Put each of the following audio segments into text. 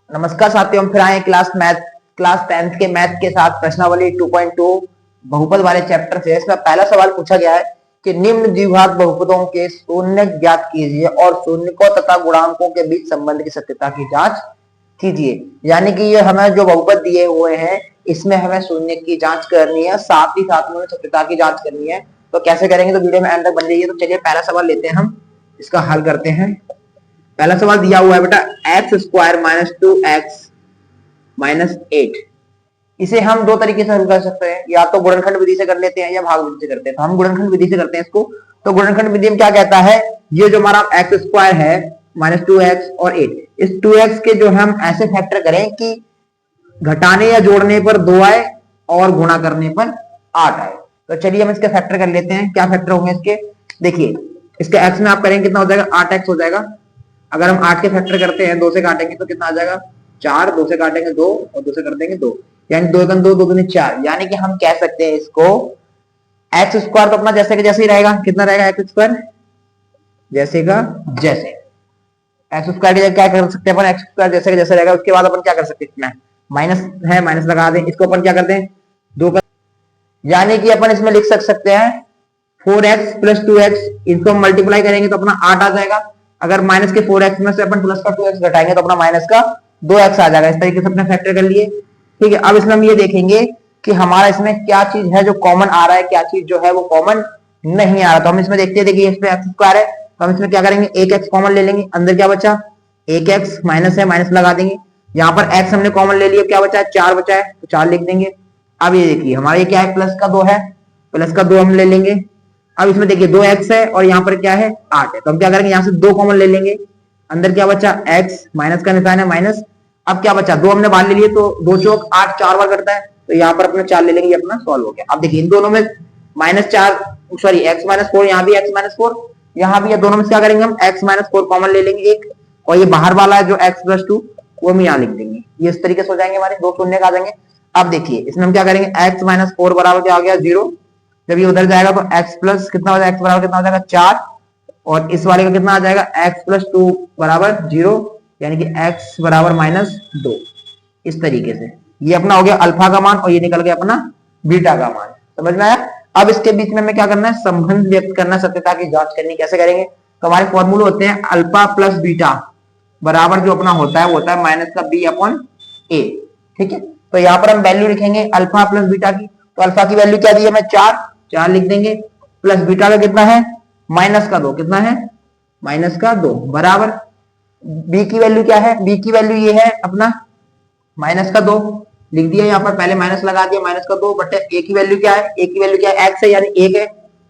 नमस्कार साथियों, हम फिर आए क्लास 10th के मैथ के साथ प्रश्नावली 2.2 बहुपद वाले चैप्टर से। इसमें पहला सवाल पूछा गया है कि निम्न द्विघात बहुपदों के शून्य ज्ञात कीजिए और शून्यकों तथा गुणांकों के बीच संबंध की सत्यता की जांच कीजिए। यानी कि ये हमें जो बहुपद दिए हुए हैं इसमें हमें शून्य की जांच करनी है, साथ ही साथ में सत्यता की जांच करनी है। तो कैसे करेंगे तो वीडियो में एंड तक बन जाइए। तो चलिए पहला सवाल लेते हैं, हम इसका हल करते हैं। पहला सवाल दिया हुआ है बेटा x square minus 2x minus 8। इसे हम दो तरीके से हल कर सकते हैं, या तो गुणनखंड विधि से कर लेते हैं या भाग विधि से करते हैं। तो हम गुणनखंड विधि से करते हैं इसको। तो गुणनखंड विधि में क्या कहता है, ये जो हमारा एक्स स्क्वायर है माइनस 2x और 8, इस 2x के जो हम ऐसे फैक्टर करें कि घटाने या जोड़ने पर 2 आए और गुणा करने पर 8 आए। तो चलिए हम इसके फैक्टर कर लेते हैं। क्या फैक्टर होंगे इसके, देखिए इसके x में आप करेंगे कितना हो जाएगा, 8x हो जाएगा। अगर हम 8 के फैक्टर करते हैं, 2 से काटेंगे तो कितना आ जाएगा 4, 2 से काटेंगे 2 और 2 से कर देंगे 2, यानी 2 2 2 2 4। यानी कि हम कह सकते हैं इसको एक्स स्क्वायर तो अपना जैसे के जैसे ही रहेगा। कितना रहेगा एक्स स्क्वायर, जैसे का जैसे। एक्स स्क्वायर की जगह क्या कर सकते हैं अपन, एक्स स्क्वायर जैसे के जैसे रहेगा। उसके बाद अपन क्या कर सकते हैं, इसमें माइनस है माइनस लगा दें, इसको अपन क्या करते हैं 2 का, यानी कि अपन इसमें लिख सकते हैं 4x प्लस 2x, इनको हम मल्टीप्लाई करेंगे तो अपना 8 आ जाएगा। अगर माइनस के 4x में से अपन प्लस का 2x घटाएंगे तो अपना माइनस का 2x आ जाएगा। इस तरीके से अपने फैक्टर कर लिए, ठीक है। अब इसमें हम ये देखेंगे कि हमारा इसमें क्या चीज है जो कॉमन आ रहा है, क्या चीज जो है वो कॉमन नहीं आ रहा। तो हम इसमें देखते हैं, देखिए इसमें एक्स स्क्वायर है तो हम इसमें क्या करेंगे, एक एक्स कॉमन ले लेंगे। अंदर क्या बचा, एक एक्स, माइनस है माइनस लगा देंगे। यहाँ पर एक्स हमने कॉमन ले लिया, क्या बचा है 4 बचा है तो 4 लिख देंगे। अब ये देखिए हमारा ये क्या है, प्लस का 2 है, प्लस का 2 हम ले लेंगे। अब इसमें देखिए 2x है और यहाँ पर क्या है 8 है, तो हम क्या करेंगे यहाँ से 2 कॉमन ले लेंगे। अंदर क्या बचा x, माइनस का निशान है माइनस। अब क्या बचा 2 हमने बाहर ले लिए, तो 2 चौक 8 4 बार करता है, तो यहाँ पर अपने 4 ले लेंगे, ये अपना सॉल्व हो गया। अब देखिए इन दोनों में -4 सॉरी x माइनस 4, यहाँ भी x माइनस 4, यहाँ भी, दोनों में क्या करेंगे हम x माइनस 4 कॉमन ले लेंगे एक, और ये बाहर वाला है जो x प्लस 2 वो हम यहाँ लिख देंगे। ये इस तरीके से हो जाएंगे, हमारे दो शून्य आ जाएंगे। अब देखिए इसमें हम क्या करेंगे, x माइनस 4 बराबर क्या हो गया 0। जब ये उधर जाएगा तो x प्लस कितना हो जाएगा, x बराबर कितना हो जाएगा 4, और इस वाले का कितना आ जाएगा x प्लस 2 बराबर 0, यानी कि x बराबर -2। इस तरीके से ये अपना हो गया अल्फा का मान और ये निकल गया अपना बीटा का मान। समझ में आया। अब इसके बीच में हमें क्या करना है, संबंध व्यक्त करना, सत्यता की जांच करनी। कैसे करेंगे, तो हमारे फॉर्मूले होते हैं अल्फा प्लस बीटा बराबर जो अपना होता है वो होता है माइनस का b अपॉन a, ठीक है। तो यहाँ पर हम वैल्यू लिखेंगे अल्फा प्लस बीटा की। तो अल्फा की वैल्यू क्या दी है, मैं 4 लिख देंगे, प्लस बीटा का कितना है माइनस का 2, कितना है माइनस का 2, बराबर बी की वैल्यू क्या है, बी की वैल्यू ये है अपना माइनस का 2 लिख दिया। यहाँ पर पहले माइनस लगा दिया, माइनस का 2 बटे ए की वैल्यू क्या है, ए की वैल्यू क्या है एक्स है यानी 1 है,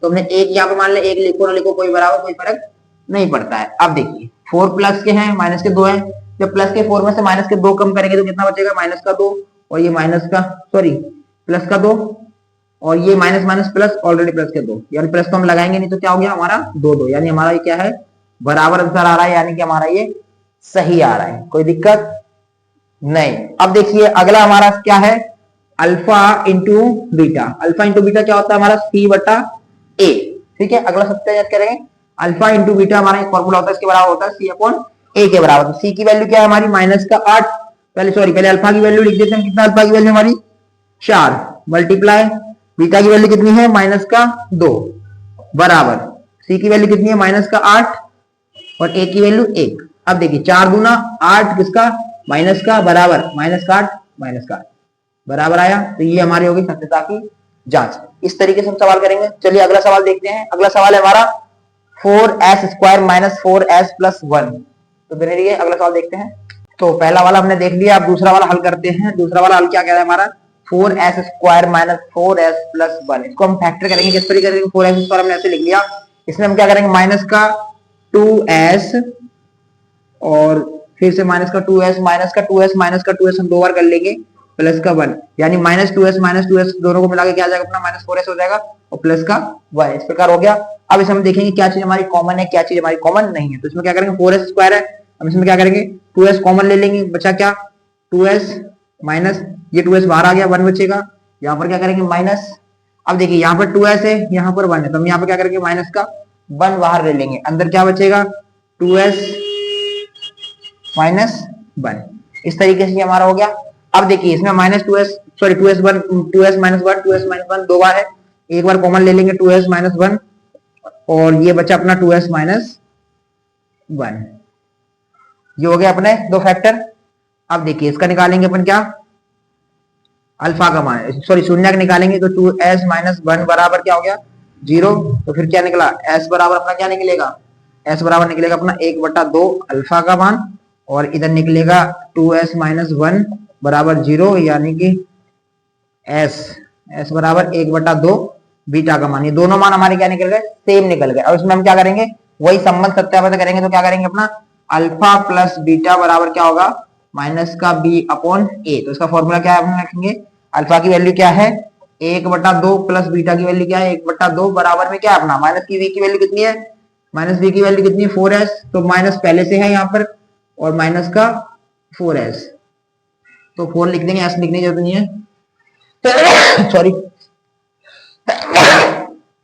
तो हमने 1 यहाँ पे मान लिया। 1 लिखो ना लिखो कोई बराबर कोई फर्क नहीं पड़ता है। अब देखिए 4 प्लस के हैं माइनस के 2 है, जब प्लस के 4 में से माइनस के 2 कम करेंगे तो कितना बचेगा माइनस का 2, और ये माइनस का सॉरी प्लस का 2, और ये minus minus plus already plus के 2, यानी प्लस तो हम लगाएंगे नहीं, तो क्या हो गया हमारा 2 2, यानी हमारा ये क्या है बराबर आंसर आ रहा है, यानी कि हमारा ये सही आ रहा है, कोई दिक्कत नहीं। अब देखिए अगला हमारा क्या है, alpha into beta. Alpha into beta क्या होता है हमारा c बटा a, ठीक है। अगला सत्य याद करेंगे, अल्फा इंटू बीटा हमारा एक फॉर्मूला होता है, इसके बराबर होता है c अपॉन a के बराबर। तो c की वैल्यू क्या है हमारी माइनस का 8, पहले अल्फा की वैल्यू लिख देते हैं, कितना अल्फा की वैल्यू हमारी 4 मल्टीप्लाई बीटा की वैल्यू कितनी है माइनस का 2 बराबर c की वैल्यू कितनी है माइनस का 8 और a की वैल्यू 1। अब देखिए 4 दूना 8 किसका माइनस का बराबर माइनस का 8 माइनस का 8 बराबर आया। तो ये हमारी होगी सत्यता की जांच। इस तरीके से हम सवाल करेंगे। चलिए अगला सवाल देखते हैं। अगला सवाल है हमारा 4s square minus 4s plus 1। तो देखिए अगला सवाल देखते हैं। तो पहला वाला हमने देख लिया, अब दूसरा वाला हल करते हैं। दूसरा वाला हल क्या कह रहा है हमारा 4s square minus 4s plus 1। इसको हम फैक्टर करेंगे, किस तरीके से 4s स्क्वायर हमने ऐसे लिख लिया, इसमें हम क्या करेंगे माइनस का 2s और फिर से माइनस का 2s माइनस का 2s माइनस का 2s हम 2 बार कर लेंगे, प्लस का 1, यानी माइनस 2s दोनों को मिला के क्या आ जाएगा अपना माइनस 4s हो जाएगा और प्लस का 1। इस प्रकार हो गया। अब इसमें हम देखेंगे क्या चीज हमारी कॉमन है, क्या चीज हमारी कॉमन नहीं है। तो इसमें क्या करेंगे 4s स्क्वायर है, हम इसमें क्या करेंगे 2s कॉमन ले लेंगे, बचा क्या 2s माइनस ये 2s बाहर आ गया, 1 बचेगा। यहाँ पर क्या करेंगे माइनस, अब देखिए यहाँ पर 2s है यहाँ पर 1 है, तो हम यहाँ पर क्या करेंगे माइनस का 1 बाहर ले लेंगे, अंदर क्या बचेगा 2s माइनस 1। इस तरीके से ये हमारा हो गया। अब देखिए इसमें -2s 2s बार है, एक बार कॉमन ले लेंगे 2s-1 और ये बचा अपना 2s-1। ये हो गया अपने दो फैक्टर। अब देखिए इसका निकालेंगे अपन क्या, अल्फा का मान, सॉरी शून्य का निकालेंगे तो 2s-1 बराबर क्या हो गया 0। तो फिर क्या निकला, s बराबर अपना क्या निकलेगा, s बराबर निकलेगा अपना 1/2 अल्फा का मान और इधर निकलेगा 2s-1 बराबर 0, यानी कि s बराबर 1/2 बीटा का मान। ये दोनों मान हमारे क्या निकल गए, सेम निकल गए। और इसमें हम क्या करेंगे, वही संबंध सत्यापित करेंगे। तो क्या करेंगे अपना अल्फा प्लस बीटा बराबर क्या होगा माइनस का b/a। तो इसका फॉर्मूला क्या है हम रखेंगे, अल्फा की वैल्यू क्या है 1/2 प्लस बीटा की वैल्यू क्या है 1/2 बराबर में क्या है अपना माइनस की v की वैल्यू कितनी है, माइनस v की वैल्यू कितनी है 4s। तो माइनस पहले से है यहाँ पर और माइनस का 4s, तो 4 लिख देंगे, s लिखने की जरूरत नहीं है सॉरी।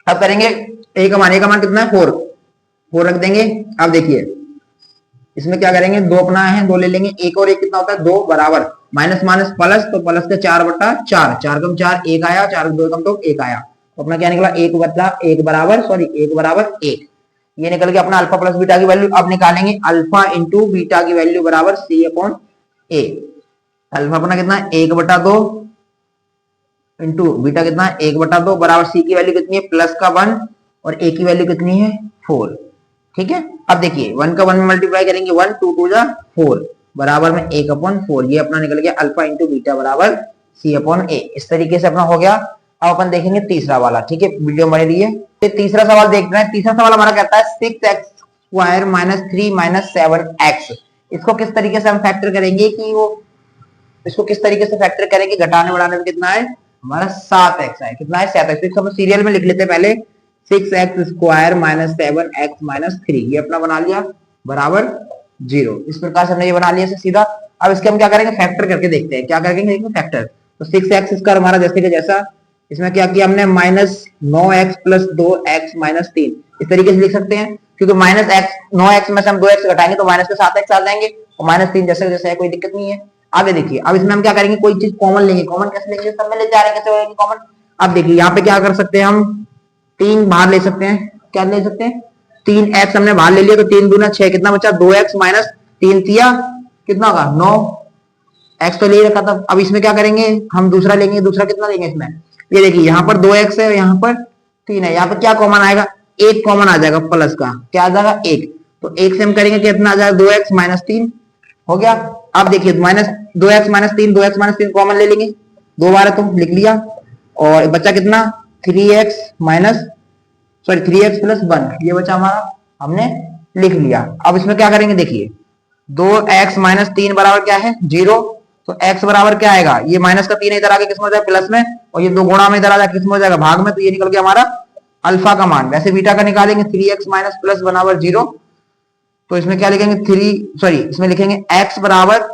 अब करेंगे a का मान कितना है 4 रख देंगे। अब देखिए इसमें क्या करेंगे, दो अपना है, दो ले लेंगे, एक और एक कितना होता है 2 बराबर माइनस माइनस प्लस, तो प्लस का 4/4, 4 कम 4 1 आया, 4 2 कम तो 1 आया। तो अपना क्या निकला 1 बराबर 1 ये निकल गया अपना अल्फा प्लस बीटा की वैल्यू। अब निकालेंगे अल्फा इंटू बीटा की वैल्यू बराबर c/a। अल्फा अपना कितना है 1/2 इंटू बीटा कितना है 1/2 बराबर c की वैल्यू कितनी है प्लस का 1 और a की वैल्यू कितनी है 4। ठीक है, अब देखिए 1 का 1 में मल्टीप्लाई करेंगे 1 2 2 जा 4 बराबर में 1/4। ये अपना निकल गया अल्फा इंटू बीटा बराबर c/a। इस तरीके से अपना हो गया। अब अपन देखेंगे तीसरा वाला। ठीक है, वीडियो बने रहिए। तो तीसरा सवाल देख रहे हैं। तीसरा सवाल हमारा कहता है 6x² - 3 - 7x। इसको किस तरीके से हम फैक्टर करेंगे कि वो इसको किस तरीके से फैक्टर करेंगे, घटाने बढ़ाने में कितना है हमारा 7x है, कितना है 7x। तो हम सीरियल में लिख लेते हैं पहले 6x² - 7x - 3। ये अपना बना लिया बराबर 0। इस प्रकार से हमने ये बना लिया सीधा। अब इसके हम क्या करेंगे, फैक्टर करके देखते हैं। क्या करेंगे फैक्टर, तो 6x² हमारा जैसे कि जैसा, इसमें क्या किया हमने -9x + 2x - 3 इस तरीके से लिख सकते हैं, क्योंकि -9x में से हम 2x घटाएंगे तो माइनस के 7x आ जाएंगे और -3 जैसे जैसे है, कोई दिक्कत नहीं है। आगे देखिए, अब इसमें हम क्या करेंगे, कोई चीज कॉमन लेंगे। कॉमन कैसे लेंगे, सब में ले जा रहे हैं, कैसे कॉमन। अब देखिए यहाँ पे क्या कर सकते हैं हम, 3 बाहर ले सकते हैं। क्या ले सकते हैं, 3x हमने बाहर ले लिया तो 3 दूना 6, कितना बचा 2x - 3 तिया कितना होगा 9, x तो ले रखा था। अब इसमें क्या करेंगे, हम दूसरा लेंगे। दूसरा कितना लेंगे इसमें, ये देखिए यहाँ पर 2x है, यहाँ पर 3 है। यहाँ पर क्या कॉमन आएगा, 1 कॉमन आ जाएगा प्लस का, क्या आ जाएगा 1। तो 1 से हम करेंगे कितना आ जाएगा 2x - 3 हो गया। अब देखिए -2x - 3 2x - 3 कॉमन ले लेंगे, 2 बार है तो लिख लिया। और बच्चा कितना 3x + 1, ये बचा हमारा, हमने लिख लिया। अब इसमें क्या करेंगे, देखिए 2x - 3 बराबर क्या है 0। तो x बराबर क्या आएगा, ये माइनस का 3 इधर आके किसमें हो जाएगा प्लस में, और ये 2 गुणा में इधर आ जाएगा किसमें हो जाएगा भाग में। तो ये निकल गया हमारा अल्फा का मान। वैसे बीटा का निकालेंगे 3x - प्लस बराबर 0। तो इसमें क्या लिखेंगे इसमें लिखेंगे x बराबर,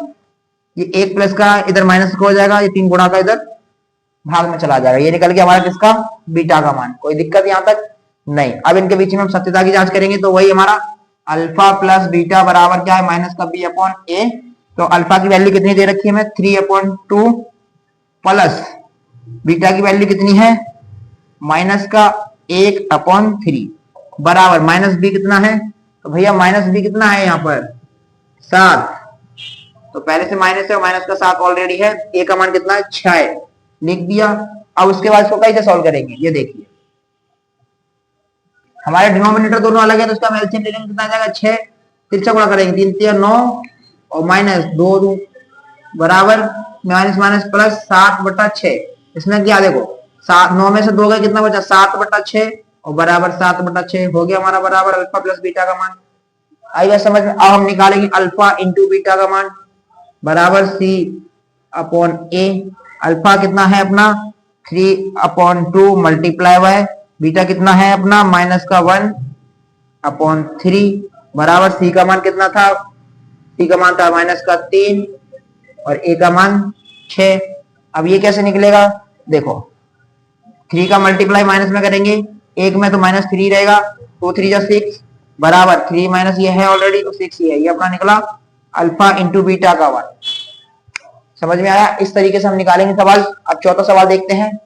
ये 1 प्लस का इधर माइनस हो जाएगा, ये 3 गुणा का इधर भाग में चला जाएगा। ये निकल गया हमारा किसका, बीटा का मान। कोई दिक्कत यहाँ तक नहीं। अब इनके बीच में हम सत्यता की जांच करेंगे तो वही हमारा अल्फा प्लस बीटा बराबर क्या है माइनस का b/a। तो अल्फा की वैल्यू कितनी दे रखी है हमें 3/2 प्लस बीटा की वैल्यू कितनी है माइनस का 1/3 बराबर -b कितना है, तो भैया -b कितना है यहाँ पर 7। तो पहले से माइनस है और माइनस का 7 ऑलरेडी है। a का मान कितना है 6 लिख दिया। अब उसके बाद इसको कैसे सॉल्व करेंगे, ये देखिए हमारे डिनोमिनेटर दोनों अलग है तो इसका एलसीएम ले लेंगे, कितना आ जाएगा 6, 3 से गुणा करेंगे 3 3 9 और -2 बराबर माइनस प्लस 7/6। इसमें क्या देखो 9 में से 2 गए, कितना बचा 7/6 और बराबर 7/6 हो गया हमारा बराबर अल्फा प्लस बीटा का मान। आई बात समझ में। अब हम निकालेंगे अल्फा इंटू बीटा का मान बराबर c/a। अल्फा कितना है अपना 3/2 मल्टीप्लाई बाय बीटा कितना है अपना -1/3 बराबर c का मान कितना था, c का मान था -3 और a का मान 6। अब ये कैसे निकलेगा, देखो 3 का मल्टीप्लाई माइनस में करेंगे, 1 में तो -3 रहेगा, 2 3 जा 6 बराबर 3 माइनस ये है ऑलरेडी तो 6 ही है। ये अपना निकला अल्फा इंटू बीटा का मान। समझ में आया? इस तरीके से हम निकालेंगे सवाल। अब चौथा सवाल देखते हैं।